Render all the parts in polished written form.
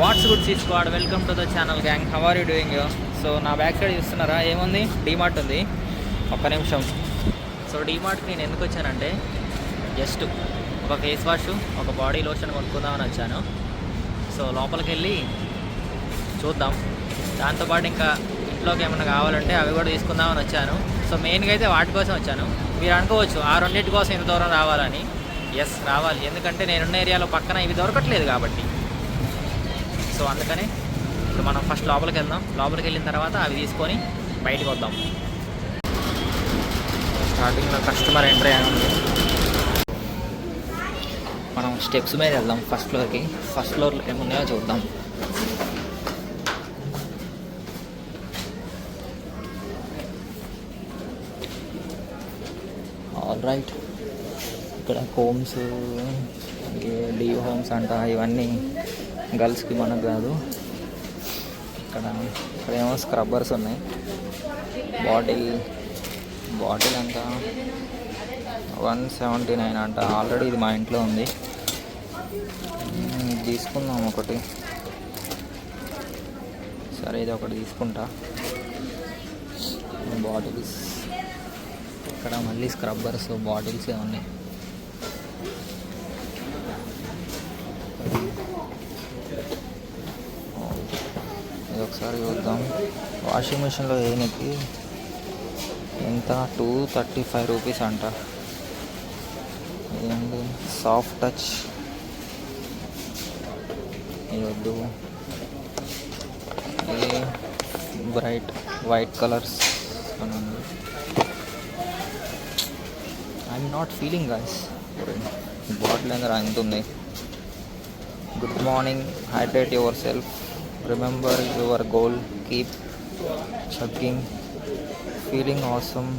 Watts good see squad, welcome to the channel gang. How are you doing? So నా back side చూస్తున్నారా, ఏముంది? డీమార్ట్ ఉంది. ఒక్క నిమిషం. సో డీమార్ట్కి నేను ఎందుకు వచ్చానంటే జస్ట్ ఒక ఫేస్ వాష్, ఒక బాడీ లోషన్ కొనుక్కుందామని వచ్చాను. సో లోపలికి వెళ్ళి చూద్దాం. దాంతోపాటు ఇంకా ఇంట్లోకి ఏమైనా కావాలంటే అవి కూడా తీసుకుందామని వచ్చాను. సో మెయిన్గా అయితే వాటి కోసం వచ్చాను. మీరు అనుకోవచ్చు ఆ రెండింటి కోసం ఇంత దూరం రావాలని. ఎస్, రావాలి, ఎందుకంటే నేనున్న ఏరియాలో పక్కన ఇవి దొరకట్లేదు కాబట్టి. సో అందుకని ఇప్పుడు మనం ఫస్ట్ లోపలికి వెళ్దాం. లోపలికి వెళ్ళిన తర్వాత అవి తీసుకొని బయటకు వద్దాం. స్టార్టింగ్లో కస్టమర్ ఎంట్రీ అని ఉంది. మనం స్టెప్స్ మీద వెళ్దాం ఫస్ట్ ఫ్లోర్కి. ఫస్ట్ ఫ్లోర్లో ఏమున్నాయో చూద్దాం. ఆల్ రైట్, ఇక్కడ హోమ్స్, లీవ్ హోమ్స్ అంట, ఇవన్నీ గర్ల్స్కి మనకు కాదు. ఇక్కడేమో స్క్రబ్బర్స్ ఉన్నాయి. బాటిల్ అంట 179 అంట. ఆల్రెడీ ఇది మా ఇంట్లో ఉంది. తీసుకుందాం ఒకటి. సరే, ఇది ఒకటి తీసుకుంటా. బాటిల్స్, ఇక్కడ మళ్ళీ స్క్రబ్బర్స్, బాటిల్స్ ఉన్నాయి. ఇది ఒకసారి చూద్దాం. వాషింగ్ మిషన్లో వేయనికి ఎంత? 235 రూపీస్ అంట. ఇదేంటి? Soft touch. ఇది వద్దు. ఇది బ్రైట్ వైట్ కలర్స్ అని ఉంది. I'm not feeling guys. Bottle ఎంత ఉంది? Good morning, hydrate your self, remember your goal, keep chugging, feeling awesome,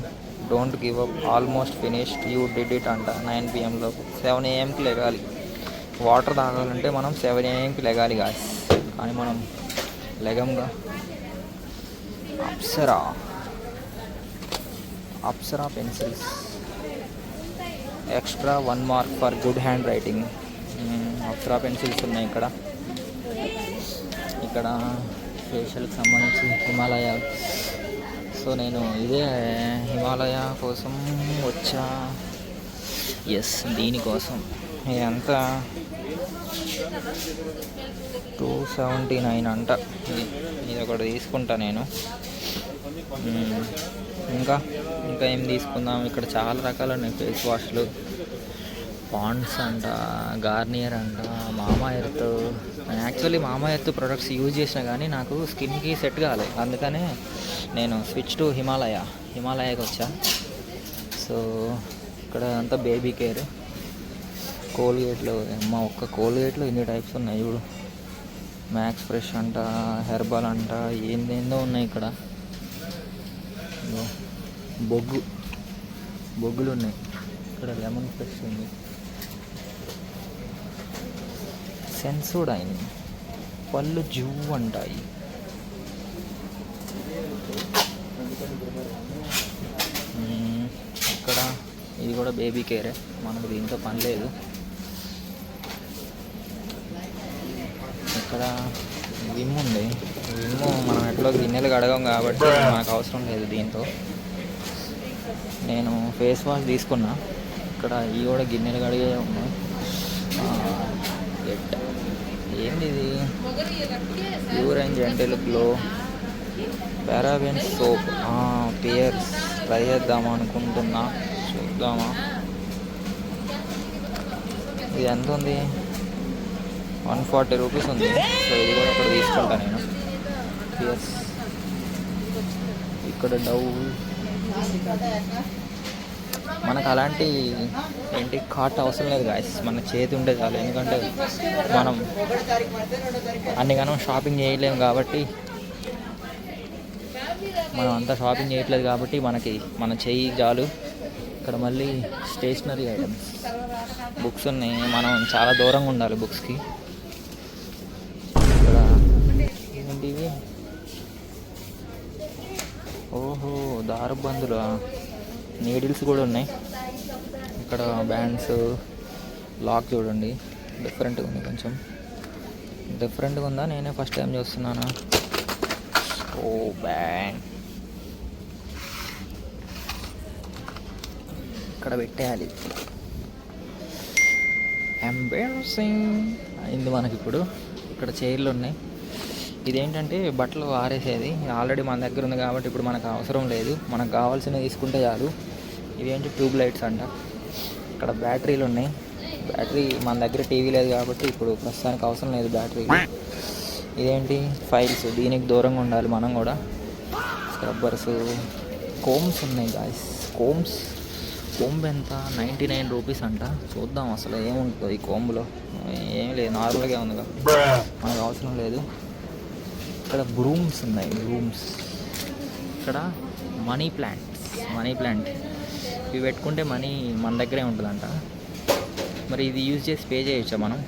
don't give up, almost finished, you did it అంట. 9 PM-లో 7 AM-కి లెగాలి. వాటర్ తాగాలంటే మనం 7 AM-కి లెగాలి guys. కానీ మనం లెగంగా. Apsara pencils, extra 1 mark for good handwriting. Apsara pencils ఉన్నాయి ఇక్కడ. ఫేషియల్కి సంబంధించి హిమాలయ. సో నేను ఇదే హిమాలయ కోసం వచ్చా. ఎస్, దీనికోసం. ఇదంతా 279 అంట. ఇది ఒకటి తీసుకుంటా నేను. ఇంకా ఏం తీసుకుందాం? ఇక్కడ చాలా రకాలు ఉన్నాయి ఫేస్ వాష్లు. పాండ్స్ అంట, గార్నియర్ అంట, మామా ఎర్త్. యాక్చువల్లీ మామా ఎర్త్ ప్రొడక్ట్స్ యూజ్ చేసినా కానీ నాకు స్కిన్కి సెట్ కాలేదు. అందుకనే నేను స్విచ్ టు హిమాలయాకి వచ్చా. సో ఇక్కడ అంతా బేబీ కేర్. కోల్గేట్లో ఒక్క కోల్గేట్లో ఇన్ని టైప్స్ ఉన్నాయి చూడు. మ్యాక్స్ ఫ్రెష్ అంట, హెర్బల్ అంట, ఏందేందో ఉన్నాయి ఇక్కడ. బొగ్గులు ఉన్నాయి. ఇక్కడ లెమన్ ఫ్రెష్ ఉంది. సెన్సోడైన్, పళ్ళు జువ్వు అంటాయి. ఇక్కడ ఇది కూడా బేబీ కేరే, మనకు దీంతో పని లేదు. ఇక్కడ విమ్ ఉంది. మనం ఎట్లా గిన్నెలు కడగం కాబట్టి మనకు అవసరం లేదు దీంతో. నేను ఫేస్ వాష్ తీసుకున్నా. ఇక్కడ ఇవి కూడా గిన్నెలు కడిగే ఉన్నాయి. ఏంది ఇది? Pure and gentle glow paraben soap. Pears try చేద్దామా అనుకుంటున్నా, చూద్దామా. ఇది ఎంత ఉంది? 140 రూపీస్ ఉంది. సో ఇది కూడా ఒకటి తీసుకుంటా నేను. పియర్స్. ఇక్కడ డవ్. మనకు అలాంటి కాట్ అవసరం లేదు గాయస్, మన చేతి ఉంటే చాలు. ఎందుకంటే మనం అన్నిగానం షాపింగ్ చేయలేము కాబట్టి, మనం అంతా షాపింగ్ చేయట్లేదు కాబట్టి మన చెయ్యి చాలు. ఇక్కడ మళ్ళీ స్టేషనరీ ఐటమ్స్, బుక్స్ ఉన్నాయి. మనం చాలా దూరంగా ఉండాలి బుక్స్కి. ఇక్కడ ఏంటివి? ఓహో, దారబందులు, నీడిల్స్ కూడా ఉన్నాయి. ఇక్కడ బ్యాండ్స్, లాక్ చూడండి డిఫరెంట్గా ఉంది కొంచెం. డిఫరెంట్గా ఉందా, నేనే ఫస్ట్ టైం చూస్తున్నాను. ఓ బ్యాంగ్, ఇక్కడ పెట్టేయాలి. ఎంబారసింగ్ అయింది మనకి. ఇప్పుడు ఇక్కడ చైర్లు ఉన్నాయి. ఇదేంటంటే బట్టలు ఆరేసేది, ఆల్రెడీ మన దగ్గర ఉంది కాబట్టి ఇప్పుడు మనకు అవసరం లేదు. మనకు కావాల్సినవి తీసుకుంటే చాలు. ఇవేంటి ట్యూబ్ లైట్స్ అంట. ఇక్కడ బ్యాటరీలు ఉన్నాయి. బ్యాటరీ మన దగ్గర టీవీ లేదు కాబట్టి ఇప్పుడు ప్రస్తుతానికి అవసరం లేదు బ్యాటరీ. ఇదేంటి ఫైల్స్, దీనికి దూరంగా ఉండాలి మనం కూడా. స్క్రబ్బర్స్, కోమ్స్ ఉన్నాయి గాయస్. కోంబ్ ఎంత, 99 రూపీస్ అంట. చూద్దాం అసలు ఏముంటుంది ఈ కోంబులో. ఏం లేదు, నార్మల్గా ఉందిగా, మనకు అవసరం లేదు. ఇక్కడ బ్రూమ్స్ ఉన్నాయి, బ్రూమ్స్. ఇక్కడ మనీ ప్లాంట్ ఇవి పెట్టుకుంటే మనీ మన దగ్గరే ఉంటుందంట. మరి ఇది యూజ్ చేసి పే చేయొచ్చా మనం?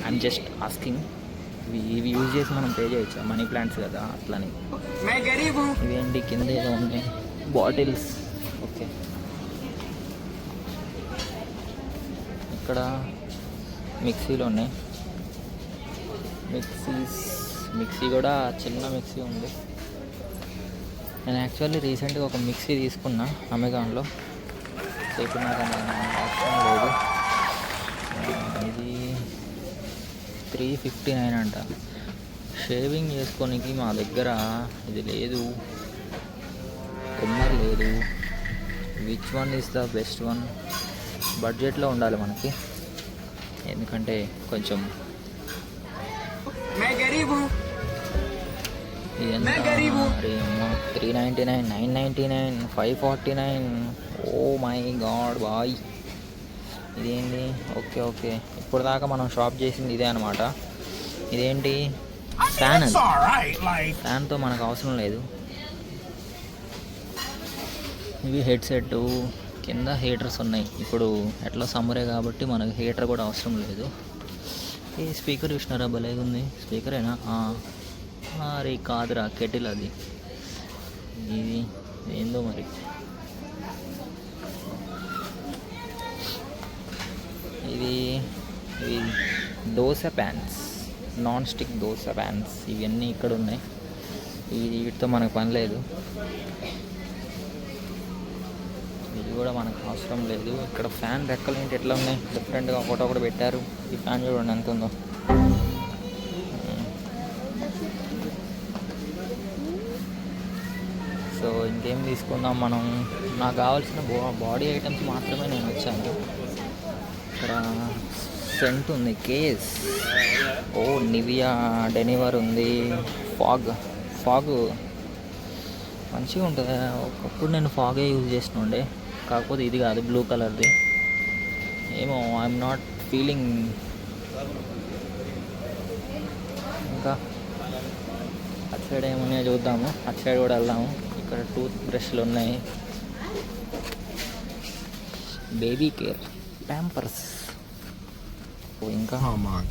I'm just asking. ఇవి యూజ్ చేసి మనం పే చేయొచ్చా? మనీ ప్లాంట్స్ కదా, అట్లని. ఇవేంటి కింద ఏదో ఉన్నాయి, బాటిల్స్. ఓకే, ఇక్కడ మిక్సీలు ఉన్నాయి. మిక్సీ కూడా చిన్న మిక్సీ ఉంది. నేను యాక్చువల్లీ రీసెంట్గా ఒక మిక్సీ తీసుకున్నా అమెజాన్లో. ఇప్పుడు నాకు ఆప్షన్ లేదు. ఇది 359 అంట. షేవింగ్ చేసుకోనికి మా దగ్గర ఇది లేదు, ట్రిమ్మర్ లేదు. Which one is the best one? బడ్జెట్లో ఉండాలి మనకి, ఎందుకంటే కొంచెం ఎంత 399, 999, 549. ఓ మై గాడ్ బాయ్, ఇదేంటి? ఓకే, ఇప్పుడు దాకా మనం షాప్ చేసింది ఇదే అనమాట. ఇదేంటి ఫ్యాన్? ఫ్యాన్తో మనకు అవసరం లేదు. ఇవి హెడ్సెట్, కింద హీటర్స్ ఉన్నాయి. ఇప్పుడు ఎట్లా సమ్మరే కాబట్టి మనకు హీటర్ కూడా అవసరం లేదు. ఈ స్పీకర్ చూసినారా, భలేగా ఉంది. స్పీకరేనా? అరే కాదురా, కెటిల్ అది. ఇది ఏందో మరి. ఇవి dosa pans, non stick dosa pans. ఇవన్నీ ఇక్కడ ఉన్నాయి. వీటితో మనకు పని లేదు, ఇది కూడా మనకు అవసరం లేదు. ఇక్కడ ఫ్యాన్ రెక్కలు ఏంటి ఎట్లా ఉన్నాయి, డిఫరెంట్గా ఒకటి పెట్టారు. ఈ ఫ్యాన్ చూడండి ఎంత ఉందో. సో ఇంకేం తీసుకుందాం మనం? నాకు కావాల్సిన బాడీ ఐటమ్స్ మాత్రమే నేను వచ్చాను. ఇక్కడ సెంట్ ఉంది, కేస్. ఓ నివియా డెనివర్ ఉంది. ఫాగ్ మంచిగా ఉంటుంది. ఒకప్పుడు నేను ఫాగే యూజ్ చేస్తుండే, కాకపోతే ఇది కాదు, బ్లూ కలర్ది. ఏమో ఐఎమ్ నాట్ ఫీలింగ్. ఇంకా అటు సైడ్ ఏమున్నాయో చూద్దాము, అటు సైడ్ కూడా వెళ్దాము. ఇక్కడ టూత్ బ్రష్లు ఉన్నాయి, బేబీ కేర్, ప్యాంపర్స్. ఇంకా మై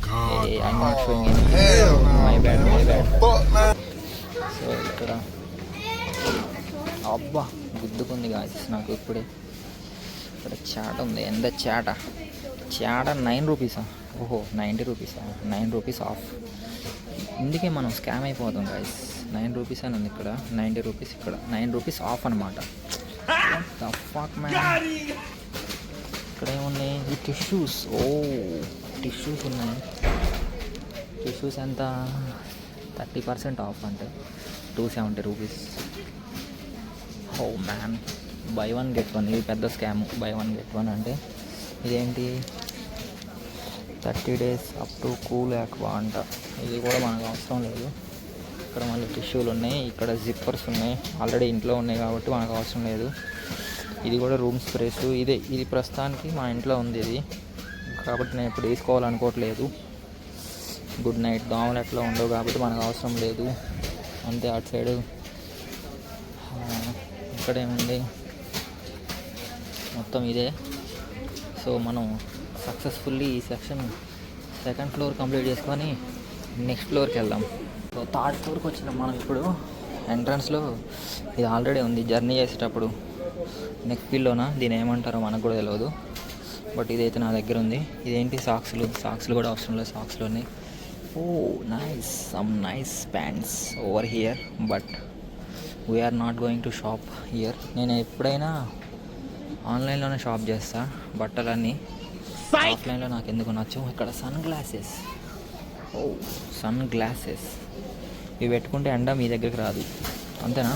బ్యాడ్. సో ఇక్కడ అబ్బా గుద్దుకుంది గాయస్ నాకు ఇప్పుడే. ఇక్కడ చాట ఉంది. ఎంత చాట 9 రూపీసా? ఓహో 90 రూపీసా? 9 రూపీస్ ఆఫ్. ఇందుకే మనం స్కామ్ అయిపోతాం గాయస్. 9 రూపీస్ అని ఉంది ఇక్కడ, 90 రూపీస్ ఇక్కడ, 9 రూపీస్ ఆఫ్ అనమాట. ఇక్కడ ఏమున్నాయి? ఈ టిష్యూస్. టిష్యూస్ ఉన్నాయి. టిష్యూస్ ఎంత? 30% ఆఫ్ అంటే 270 rupees. Oh man, buy 1 get 1. ఇది పెద్ద స్కామ్, బై 1 గెట్ 1 అంటే. ఇదేంటి? 30 days up to cool aqua అంట. ఇది కూడా మనకు అవసరం లేదు. ఇక్కడ మళ్ళీ టిష్యూలు ఉన్నాయి. ఇక్కడ జిప్పర్స్ ఉన్నాయి, ఆల్రెడీ ఇంట్లో ఉన్నాయి కాబట్టి మనకు అవసరం లేదు. ఇది కూడా రూమ్ స్ప్రేస్. ఇది ప్రస్తుతానికి మా ఇంట్లో ఉంది ఇది, కాబట్టి నేను ఇప్పుడు వేసుకోవాలనుకోవట్లేదు. Good night. దోమలు ఎట్లా ఉండవు కాబట్టి మనకు అవసరం లేదు. అంతే. అటు సైడు ఇక్కడేముంది? మొత్తం ఇదే. సో మనం సక్సెస్ఫుల్లీ ఈ సెక్షన్ సెకండ్ ఫ్లోర్ కంప్లీట్ చేసుకొని నెక్స్ట్ ఫ్లోర్కి వెళ్దాం. సో థర్డ్ ఫ్లోర్కి వచ్చినాం మనం ఇప్పుడు. ఎంట్రన్స్లో ఇది ఆల్రెడీ ఉంది. జర్నీ చేసేటప్పుడు నెక్ పిల్లోనా దీని ఏమంటారో మనకు కూడా తెలియదు, బట్ ఇదైతే నా దగ్గర ఉంది. ఇదేంటి? సాక్స్లు కూడా అవసరం లేదు. సాక్స్లు ఉన్నాయి. Oh, nice. Some nice pants over here, but we are not going to shop here. నేను ఎప్పుడైనా ఆన్లైన్లోనే షాప్ చేస్తా బట్టలన్నీ. ఆఫ్లైన్లో నాకు ఎందుకు నచ్చు. ఇక్కడ సన్ గ్లాసెస్. ఓ సన్ గ్లాసెస్ ఇవి పెట్టుకుంటే ఎండ మీ దగ్గరికి రాదు, అంతేనా?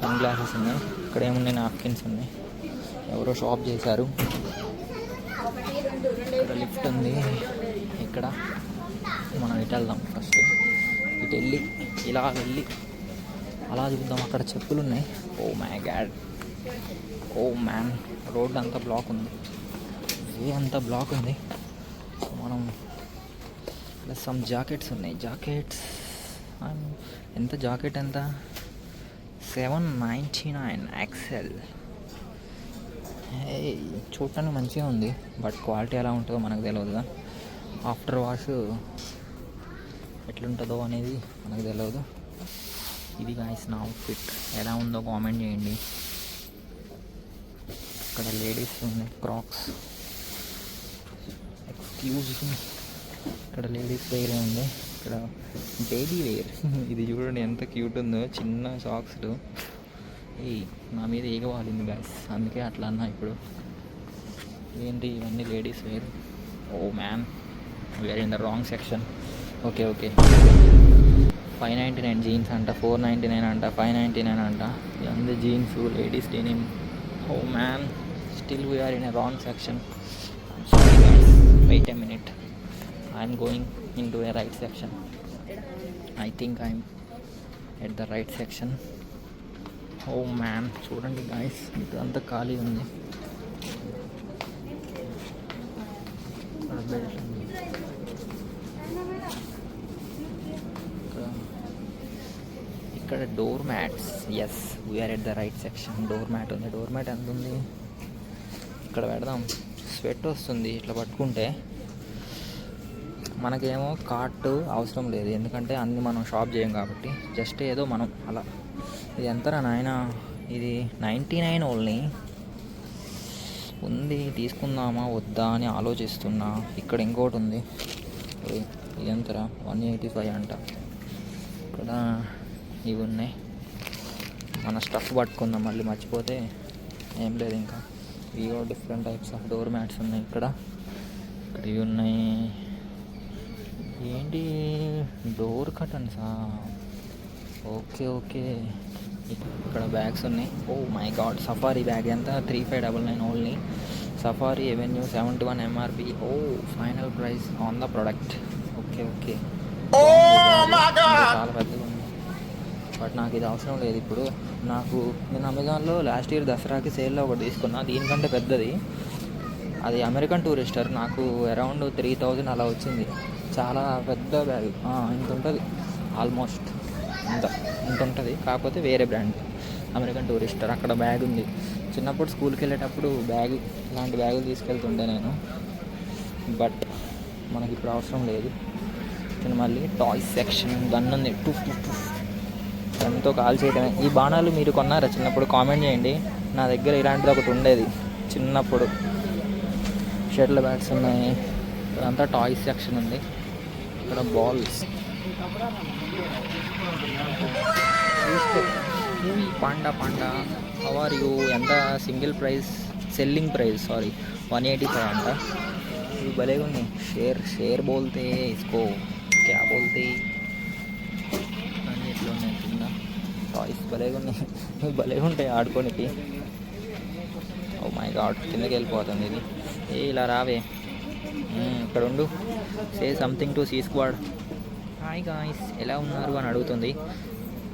సన్ గ్లాసెస్ ఉన్నాయి. ఇక్కడ ఏమున్నాయి? నాప్కిన్స్ ఉన్నాయి. ఎవరో షాప్ చేశారు. ఇక్కడ లిఫ్ట్ ఉంది. ఇక్కడ మనం ఇటు వెళ్దాం. ఫస్ట్ ఇటు వెళ్ళి ఇలా వెళ్ళి అలా చూద్దాం. అక్కడ చెప్పులు ఉన్నాయి. Oh my god, oh man, road అంతా బ్లాక్ ఉంది. వే అంతా బ్లాక్ ఉంది. సో మనం ప్లస్ సమ్ జాకెట్స్ ఉన్నాయి. జాకెట్స్ ఎంత? జాకెట్ ఎంత? 799 XL. చూడటానికి మంచిగా ఉంది, బట్ క్వాలిటీ ఎలా ఉంటుందో మనకు తెలియదుగా. ఆఫ్టర్ వాష్ ఎట్లుంటుందో అనేది మనకు తెలియదు. ఇది గాయ్స్ నా అవుట్ఫిట్. ఎలా ఉందో కామెంట్ చేయండి. ఇక్కడ లేడీస్ ఉన్నాయి. Crocs, excuse me. ఇక్కడ లేడీస్ వేర్ ఉంది. ఇక్కడ బేబీ వేర్. ఇది చూడండి ఎంత క్యూట్ ఉందో, చిన్న సాక్స్లు. నా మీద ఏగవాలింది గాయ్స్, అందుకే అట్లా అన్నా. ఇప్పుడు ఏంటి ఇవన్నీ ladies wear? Oh man, we're in the wrong section. Okay 599 jeans అంట, 499 అంట, 599 అంట. ఇవన్నీ jeans, ladies denim. Oh man, still we're in a wrong section. Sorry guys, wait a minute. I'm going in to a right section. I think I'm at the right section. Oh man, చూడండి guys, ఇదంతా ఖాళీ ఉంది. ఇక్కడ door mats. Yes, we're at the right section. Door mat ఉంది. Door mat ఎంత ఉంది? ఇక్కడ పెడదాం. స్వెట్ వస్తుంది ఇట్లా పట్టుకుంటే. మనకేమో కార్ట్ అవసరం లేదు, ఎందుకంటే అన్నీ మనం షాప్ చేయం కాబట్టి. జస్ట్ ఏదో మనం అలా. ఇది ఎంతరా నాయన? ఇది 99 ఓన్లీ ఉంది. తీసుకుందామా వద్దా అని ఆలోచిస్తున్నా. ఇక్కడ ఇంకోటి ఉంది. ఇది ఎంతరా? 185 అంట. ఇక్కడ ఇవి ఉన్నాయి. మన స్టఫ్ పట్టుకుందాం, మళ్ళీ మర్చిపోతే ఏం లేదు. ఇంకా ఇవో different types of door mats ఉన్నాయి. ఇక్కడ ఇవి ఉన్నాయి. ఏంటి? డోర్ కర్టన్సా? ఓకే. ఇక్కడ బ్యాగ్స్ ఉన్నాయి. Oh my god, Safari bag ఎంత? 3599 only. Safari Avenue 71 MRP. Oh final price on the product. Okay. చాలా పెద్దగా ఉంది, బట్ నాకు ఇది అవసరం లేదు ఇప్పుడు. నేను అమెజాన్లో లాస్ట్ ఇయర్ దసరాకి సేల్లో ఒకటి తీసుకున్నా, దీనికంటే పెద్దది. అది అమెరికన్ టూరిస్టర్. నాకు అరౌండ్ 3000 అలా వచ్చింది. చాలా పెద్ద బ్యాగ్. ఇంత ఉంటుంది, ఆల్మోస్ట్ ఇంత ఉంటుంది. కాకపోతే వేరే బ్రాండ్, అమెరికన్ టూరిస్టర్. అక్కడ బ్యాగ్ ఉంది. చిన్నప్పుడు స్కూల్కి వెళ్ళేటప్పుడు ఇలాంటి బ్యాగులు తీసుకెళ్తుండే నేను, బట్ మనకి ఇప్పుడు అవసరం లేదు. నేను మళ్ళీ టాయ్స్ సెక్షన్. గన్ ఉంది. గన్తో కాల్ చేయడమే. ఈ బాణాలు మీరు కొన్నారా చిన్నప్పుడు? కామెంట్ చేయండి. నా దగ్గర ఇలాంటిది ఒకటి ఉండేది చిన్నప్పుడు. షటిల్ బ్యాట్స్ ఉన్నాయి. ఇక్కడంతా టాయ్స్ సెక్షన్ ఉంది. ఇక్కడ balls. Panda how are you? ఎంత సింగిల్ ప్రైస్? సెల్లింగ్ ప్రైస్ 185 అంట. ఇవి భలేగా ఉన్నాయి. షేర్ బోల్తే ఇసుకో, క్యా బోల్తే అన్నీ ఇట్లా ఉన్నాయి. కింద టాయ్స్ భలేగా ఉన్నాయి. ఇవి భలేగా ఉంటాయి ఆడుకోనికి. ఓ మై గాడ్, కిందకి వెళ్ళిపోతుంది ఇది. ఇలా రావే, ఇక్కడ ఉండు. Say something to see squad. Hi guys, ఎలా ఉన్నారు అని అడుగుతుంది.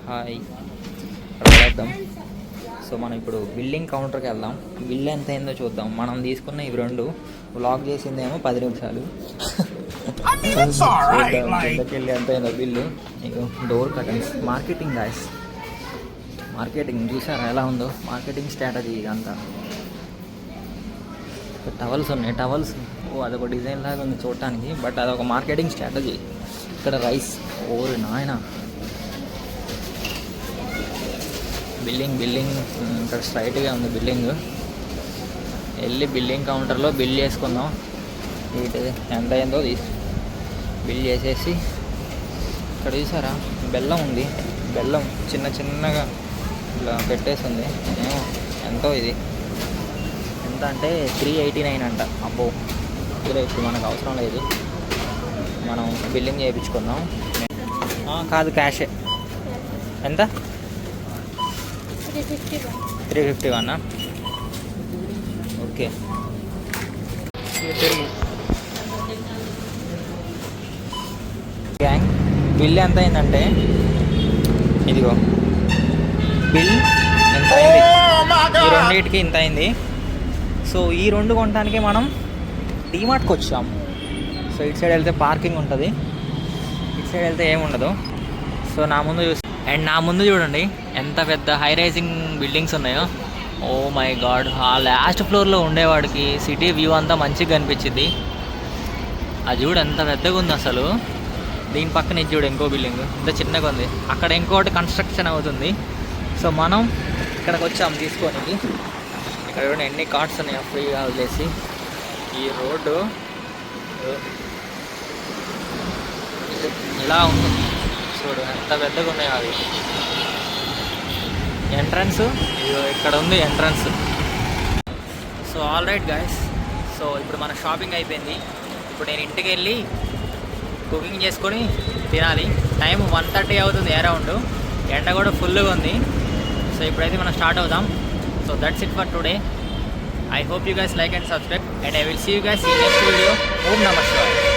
హాయ్. వెళ్దాం. సో మనం ఇప్పుడు బిల్లింగ్ కౌంటర్కి వెళ్దాం. బిల్ ఎంత అయిందో చూద్దాం. మనం తీసుకున్న ఇవి 2 వ్లాగ్ చేసిందేమో 10 నిమిషాలు. కిందకెళ్ళి ఎంత అయిందో బిల్లు. నీకు door curtains. Marketing guys, marketing చూసారా ఎలా ఉందో? మార్కెటింగ్ స్ట్రాటజీ ఇదంతా. టవల్స్ ఉన్నాయి. టవల్స్ అదొక డిజైన్ లాగా ఉంది చూడటానికి, బట్ అదొక మార్కెటింగ్ స్ట్రాటజీ. ఇక్కడ రైస్. ఓరి నాయన, బిల్లింగ్ ఇక్కడ స్ట్రైట్గా ఉంది బిల్లింగ్. వెళ్ళి బిల్లింగ్ కౌంటర్లో బిల్ చేసుకుందాం. ఎంత అయిందో బిల్ చేసేసి ఇక్కడ చూసారా బెల్లం ఉంది. బెల్లం చిన్న చిన్నగా ఇలా పెట్టేసి ఉంది. ఏమో ఎంతో ఇది ఎంత అంటే 389 అంట. అబ్బో ఇందులో ఇప్పుడు మనకు అవసరం లేదు, మనం బిల్లింగ్ చేయించుకుందాం. కాదు క్యాషే. ఎంత? 351. ఓకే గ్యాంగ్ బిల్ ఎంత అయిందంటే ఇదిగో బిల్ ఎంత అయింది, ఈ రెండింటికి ఇంత అయింది. సో ఈ రెండు కొనడానికి మనం డీమార్ట్కి వచ్చాము. సో ఇటు సైడ్ వెళ్తే పార్కింగ్ ఉంటుంది, ఇటు సైడ్ వెళ్తే ఏముండదు. సో నా ముందు చూడండి ఎంత పెద్ద హై రైజింగ్ బిల్డింగ్స్ ఉన్నాయో. ఓ మై గాడ్, ఆ లాస్ట్ ఫ్లోర్లో ఉండేవాడికి సిటీ వ్యూ అంతా మంచిగా కనిపించింది. అది చూడు ఎంత పెద్దగా ఉంది అసలు. దీని పక్కన ఇది చూడు ఇంకో బిల్డింగ్ ఇంత చిన్నగా ఉంది, అక్కడ ఇంకోటి కన్స్ట్రక్షన్ అవుతుంది. సో మనం ఇక్కడికి వచ్చాము తీసుకొని. ఇక్కడ చూడండి ఎన్ని కార్డ్స్ ఉన్నాయో ఫ్రీగా వదిలేసి. ఈ రోడ్డు ఇలా ఉంది చూడు ఎంత పెద్దగా ఉన్నాయో అవి. ఎంట్రన్స్ ఇక్కడ ఉంది entrance. So all right guys, so ఇప్పుడు మన షాపింగ్ అయిపోయింది. ఇప్పుడు నేను ఇంటికి వెళ్ళి కుకింగ్ చేసుకొని తినాలి. టైం 1:30 అవుతుంది అరౌండ్. ఎండ కూడా ఫుల్గా ఉంది. సో ఇప్పుడైతే మనం స్టార్ట్ అవుదాం. So that's it for today. I hope you guys like and subscribe, and I will see you guys in next video. Om Namah Shivaya.